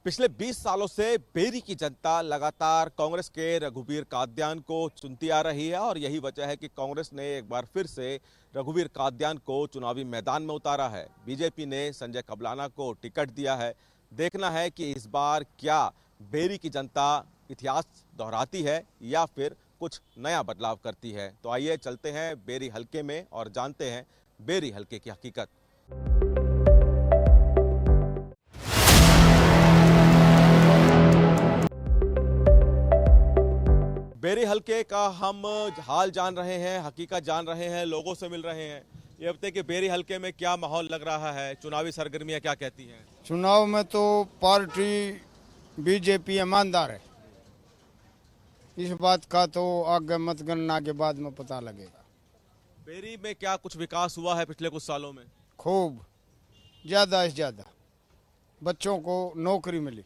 पिछले 20 सालों से बेरी की जनता लगातार कांग्रेस के रघुवीर कादियान को चुनती आ रही है और यही वजह है कि कांग्रेस ने एक बार फिर से रघुवीर कादियान को चुनावी मैदान में उतारा है। बीजेपी ने संजय कबलाना को टिकट दिया है। देखना है कि इस बार क्या बेरी की जनता इतिहास दोहराती है या फिर कुछ नया बदलाव करती है। तो आइए चलते हैं बेरी हलके में और जानते हैं बेरी हलके की हकीकत। बेरी हलके का हम हाल जान रहे हैं, हकीकत जान रहे हैं, लोगों से मिल रहे हैं। ये बताइए कि बेरी हलके में क्या माहौल लग रहा है, चुनावी सरगर्मियां क्या कहती हैं? चुनाव में तो पार्टी बीजेपी ईमानदार है। इस बात का तो आगे मतगणना के बाद में पता लगेगा। बेरी में क्या कुछ विकास हुआ है पिछले कुछ सालों में? खूब ज़्यादा से ज़्यादा बच्चों को नौकरी मिली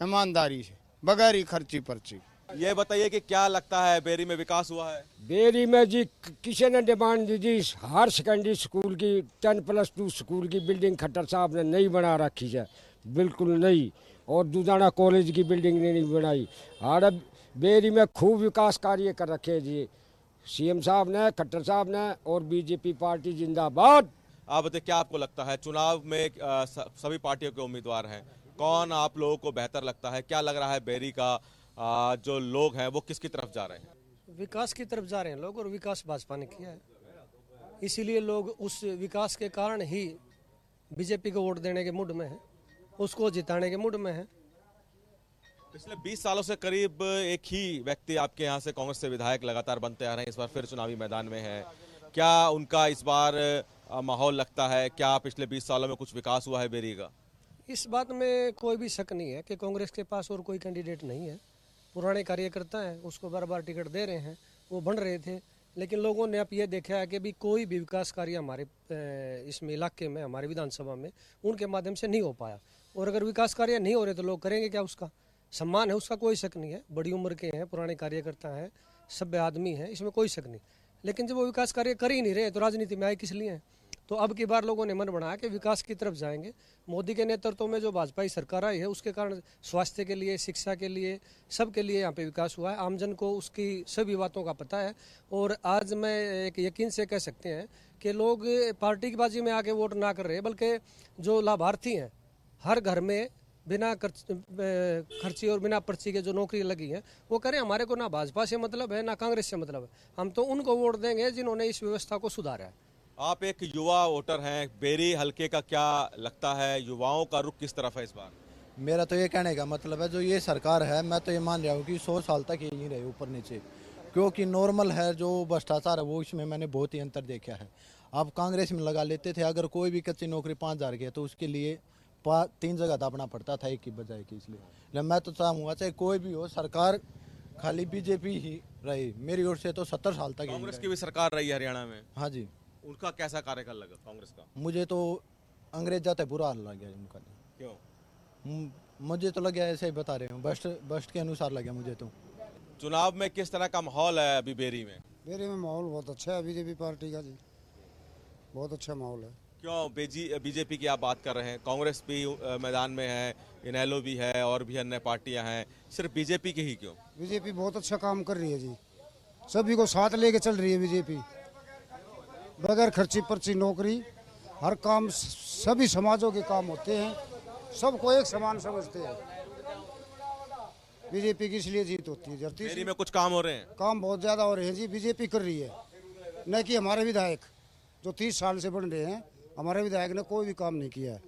ईमानदारी से, बगैर ही खर्ची पर्ची। ये बताइए कि क्या लगता है बेरी में विकास हुआ है? बेरी में जी किसी ने डिमांड दी जी हायर सेकेंडरी स्कूल की 10+2 स्कूल की बिल्डिंग खट्टर साहब ने नहीं बना रखी है, बिल्कुल नहीं। और दुधाना कॉलेज की बिल्डिंग ने नहीं बनाई। और बेरी में खूब विकास कार्य कर रखे जी सीएम साहब ने, खट्टर साहब ने, और बीजेपी पार्टी जिंदाबाद। आप बताइए क्या आपको लगता है चुनाव में सभी पार्टियों के उम्मीदवार हैं, कौन आप लोगों को बेहतर लगता है? क्या लग रहा है बेरी का जो लोग हैं वो किसकी तरफ जा रहे हैं? विकास की तरफ जा रहे हैं लोग, और विकास भाजपा ने किया है, इसीलिए लोग उस विकास के कारण ही बीजेपी को वोट देने के मूड में है, उसको जिताने के मूड में है। पिछले 20 सालों से करीब एक ही व्यक्ति आपके यहाँ से कांग्रेस से विधायक लगातार बनते आ रहे हैं, इस बार फिर चुनावी मैदान में है। क्या उनका इस बार माहौल लगता है? क्या पिछले 20 सालों में कुछ विकास हुआ है बेरी का? इस बात में कोई भी शक नहीं है कि कांग्रेस के पास और कोई कैंडिडेट नहीं है। पुराने कार्यकर्ता हैं, उसको बार बार टिकट दे रहे हैं, वो बन रहे थे, लेकिन लोगों ने अब ये देखा है कि भी कोई भी विकास कार्य हमारे इसमें इलाके में, हमारे विधानसभा में उनके माध्यम से नहीं हो पाया। और अगर विकास कार्य नहीं हो रहे तो लोग करेंगे क्या? उसका सम्मान है, उसका कोई शक नहीं है। बड़ी उम्र के हैं, पुराने कार्यकर्ता हैं, सभ्य आदमी हैं, इसमें कोई शक नहीं। लेकिन जब वो विकास कार्य कर ही नहीं रहे तो राजनीति में आए किस लिए हैं? तो अब की बार लोगों ने मन बनाया कि विकास की तरफ जाएंगे। मोदी के नेतृत्व में जो भाजपा सरकार आई है उसके कारण स्वास्थ्य के लिए, शिक्षा के लिए, सबके लिए यहाँ पे विकास हुआ है। आमजन को उसकी सभी बातों का पता है। और आज मैं एक यकीन से कह सकते हैं कि लोग पार्टी की बाजी में आके वोट ना कर रहे, बल्कि जो लाभार्थी हैं, हर घर में बिना खर्ची और बिना पर्ची के जो नौकरी लगी है, वो करें हमारे को ना भाजपा से मतलब है ना कांग्रेस से मतलब है। हम तो उनको वोट देंगे जिन्होंने इस व्यवस्था को सुधारा है। आप एक युवा वोटर हैं, बेरी हलके का क्या लगता है, युवाओं का रुख किस तरफ है इस बार? मेरा तो ये कहने का मतलब है, जो ये सरकार है, मैं तो ये मान रहा हूँ कि 100 साल तक यही रहे ऊपर नीचे, क्योंकि नॉर्मल है। जो भ्रष्टाचार है वो इसमें मैंने बहुत ही अंतर देखा है। आप कांग्रेस में लगा लेते थे, अगर कोई भी कच्ची नौकरी 5,000 की है तो उसके लिए 3 जगह दापना पड़ता था एक की बजाय की। इसलिए मैं तो चाहूँगा चाहे कोई भी हो, सरकार खाली बीजेपी ही रही। मेरी ओर से तो 70 साल तक कांग्रेस की भी सरकार रही है हरियाणा में। हाँ जी। उनका कैसा कार्यकाल लगा कांग्रेस का? मुझे तो अंग्रेज जाते बुरा हाल लग गया उनका। क्यों? मुझे तो लग गया, ऐसे ही बता रहे हूँ, बस्ट के अनुसार लग गया मुझे तो। चुनाव में किस तरह का माहौल है अभी बेरी में? बेरी में माहौल बहुत अच्छा है बीजेपी पार्टी का जी, बहुत अच्छा माहौल है। क्यों बीजेपी की आप बात कर रहे हैं? कांग्रेस भी मैदान में है, इनेलो भी है और भी अन्य पार्टियां हैं, सिर्फ बीजेपी की ही क्यों? बीजेपी बहुत अच्छा काम कर रही है जी, सभी को साथ लेके चल रही है बीजेपी। बगैर खर्ची पर्ची नौकरी, हर काम, सभी समाजों के काम होते हैं, सबको एक समान समझते हैं। बीजेपी की इसलिए जीत होती है। बेरी में कुछ काम हो रहे हैं? काम बहुत ज़्यादा हो रहे हैं जी, बीजेपी कर रही है। न कि हमारे विधायक जो 30 साल से बन रहे हैं, हमारे विधायक ने कोई भी काम नहीं किया है।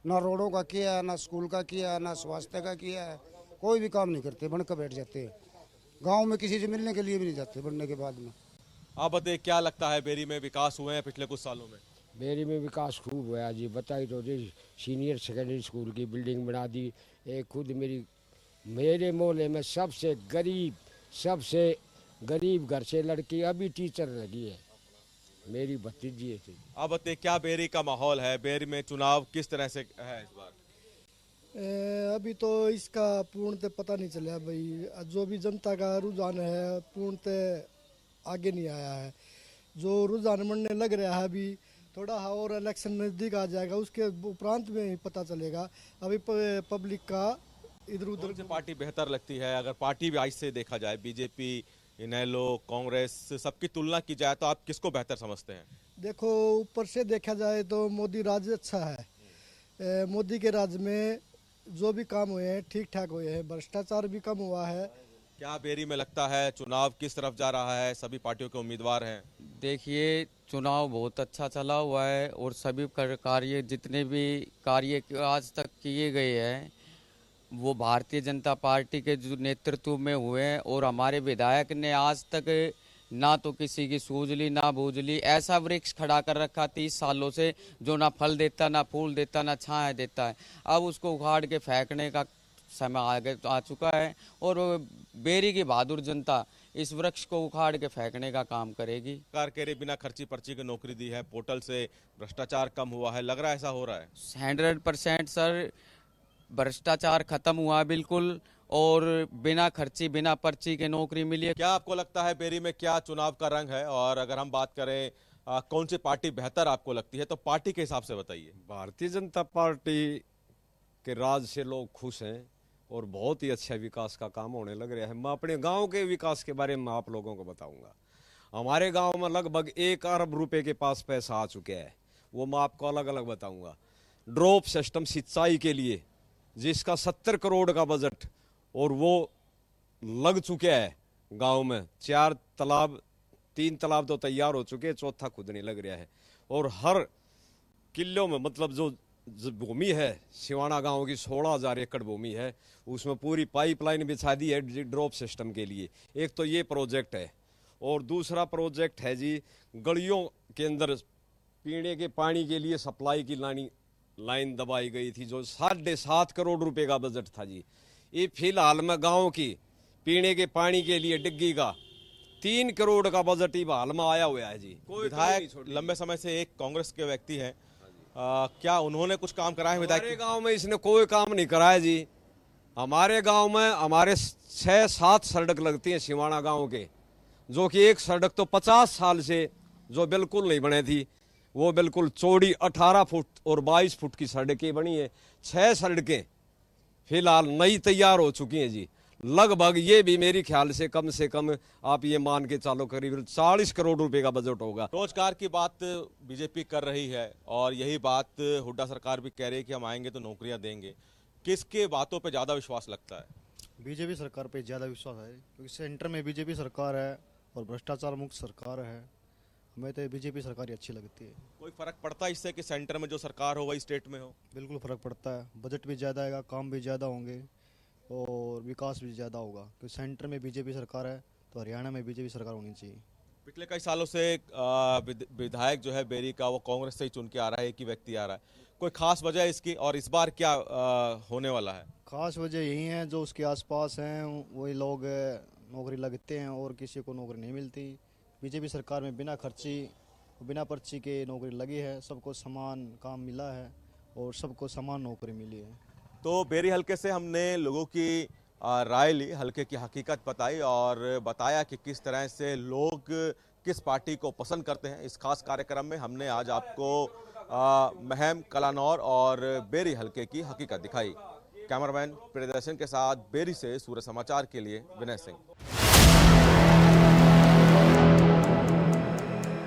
ना रोडों का किया है, ना स्कूल का किया है, ना स्वास्थ्य का किया है, कोई भी काम नहीं करते, बन कर बैठ जाते हैं। गाँव में किसी से मिलने के लिए भी नहीं जाते बनने के बाद में। आप बताइए क्या लगता है बेरी में विकास हुए हैं पिछले कुछ सालों में? बेरी में विकास खूब हुआ जी, बताई तो जी सीनियर सेकेंडरी स्कूल की बिल्डिंग बना दी। एक खुद मेरे मोहल्ले में सबसे गरीब घर से लड़की अभी टीचर लगी है, मेरी भतीजी थी। आप बताइए क्या बेरी का माहौल है, बेरी में चुनाव किस तरह से है इस बार? अभी तो इसका पूर्णतः पता नहीं चला भाई। जो भी जनता का रुझान है पूर्णतः आगे नहीं आया है। जो रुझान बनने लग रहा है अभी, थोड़ा और इलेक्शन नज़दीक आ जाएगा उसके उपरांत में ही पता चलेगा। अभी पब्लिक का इधर उधर कौन सी पार्टी बेहतर लगती है? अगर पार्टी वाइज से देखा जाए, बीजेपी, इनेलो, कांग्रेस, सबकी तुलना की जाए तो आप किसको बेहतर समझते हैं? देखो, ऊपर से देखा जाए तो मोदी राज अच्छा है। मोदी के राज में जो भी काम हुए हैं ठीक ठाक हुए हैं, भ्रष्टाचार भी कम हुआ है। क्या बेरी में लगता है चुनाव किस तरफ जा रहा है? सभी पार्टियों के उम्मीदवार हैं। देखिए, चुनाव बहुत अच्छा चला हुआ है और सभी कार्य, जितने भी कार्य आज तक किए गए हैं वो भारतीय जनता पार्टी के जो नेतृत्व में हुए हैं। और हमारे विधायक ने आज तक ना तो किसी की सूझली ना बूझली, ऐसा वृक्ष खड़ा कर रखा 30 सालों से जो ना फल देता, ना फूल देता, ना छाया देता है। अब उसको उखाड़ के फेंकने का समय आ चुका है और बेरी की बहादुर जनता इस वृक्ष को उखाड़ के फेंकने का काम करेगी। सरकार कह रही बिना खर्ची पर्ची की नौकरी दी है, पोर्टल से भ्रष्टाचार कम हुआ है, लग रहा है ऐसा हो रहा है? 100% सर, भ्रष्टाचार खत्म हुआ बिल्कुल, और बिना खर्ची बिना पर्ची के नौकरी मिली है। क्या आपको लगता है बेरी में क्या चुनाव का रंग है? और अगर हम बात करें कौन सी पार्टी बेहतर आपको लगती है, तो पार्टी के हिसाब से बताइए। भारतीय जनता पार्टी के राज से लोग खुश हैं और बहुत ही अच्छा विकास का काम होने लग रहा है। मैं अपने गांव के विकास के बारे में आप लोगों को बताऊंगा। हमारे गांव में लगभग 1 अरब रुपए के पास पैसा आ चुके हैं, वो मैं आपको अलग अलग बताऊंगा। ड्रॉप सिस्टम सिंचाई के लिए जिसका 70 करोड़ का बजट, और वो लग चुके हैं गांव में। 4 तालाब, 3 तालाब तो तैयार हो चुके हैं, 4था खुदने लग रहा है। और हर किलों में, मतलब जो भूमि है सिवाना गांव की 16,000 एकड़ भूमि है, उसमें पूरी पाइपलाइन बिछा दी है ड्रॉप सिस्टम के लिए। एक तो ये प्रोजेक्ट है, और दूसरा प्रोजेक्ट है जी, गलियों के अंदर पीने के पानी के लिए सप्लाई की लाइन दबाई गई थी, जो 7.5 करोड़ रुपए का बजट था जी। ये फिलहाल में गांव की पीने के पानी के लिए डिग्गी का 3 करोड़ का बजट ही हाल में आया हुआ है जी। विधायक लंबे समय से एक कांग्रेस के व्यक्ति हैं, क्या उन्होंने कुछ काम कराए हैं विधायक? हमारे गांव में इसने कोई काम नहीं कराया जी। हमारे गांव में हमारे 6-7 सड़क लगती हैं सिवाना गांव के, जो कि एक सड़क तो 50 साल से जो बिल्कुल नहीं बने थी, वो बिल्कुल चौड़ी 18 फुट और 22 फुट की सड़कें बनी है। 6 सड़कें फिलहाल नई तैयार हो चुकी हैं जी। लगभग ये भी मेरी ख्याल से कम आप ये मान के चलो करीब 40 करोड़ रुपए का बजट होगा। रोजगार की बात बीजेपी कर रही है और यही बात हुड्डा सरकार भी कह रही है कि हम आएंगे तो नौकरियां देंगे। किसके बातों पे ज्यादा विश्वास लगता है? बीजेपी सरकार पे ज़्यादा विश्वास है, क्योंकि सेंटर में बीजेपी सरकार है और भ्रष्टाचार मुक्त सरकार है। हमें तो बीजेपी सरकार ही अच्छी लगती है। कोई फर्क पड़ता है इससे कि सेंटर में जो सरकार हो वही स्टेट में हो? बिल्कुल फ़र्क पड़ता है, बजट भी ज़्यादा आएगा, काम भी ज़्यादा होंगे और विकास भी ज़्यादा होगा। क्योंकि सेंटर में बीजेपी सरकार है तो हरियाणा में बीजेपी सरकार होनी चाहिए। पिछले कई सालों से विधायक जो है बेरी का, वो कांग्रेस से ही चुन के आ रहा है, एक ही व्यक्ति आ रहा है। कोई खास वजह है इसकी, और इस बार क्या होने वाला है? खास वजह यही है, जो उसके आसपास हैं वही लोग नौकरी लगते हैं और किसी को नौकरी नहीं मिलती। बीजेपी सरकार में बिना खर्ची बिना पर्ची के नौकरी लगी है, सबको समान काम मिला है और सबको समान नौकरी मिली है। तो बेरी हल्के से हमने लोगों की राय ली, हल्के की हकीकत बताई और बताया कि किस तरह से लोग किस पार्टी को पसंद करते हैं। इस खास कार्यक्रम में हमने आज आपको महम, कलानौर और बेरी हल्के की हकीकत दिखाई। कैमरामैन प्रियदर्शन के साथ बेरी से सूर्य समाचार के लिए विनय सिंह।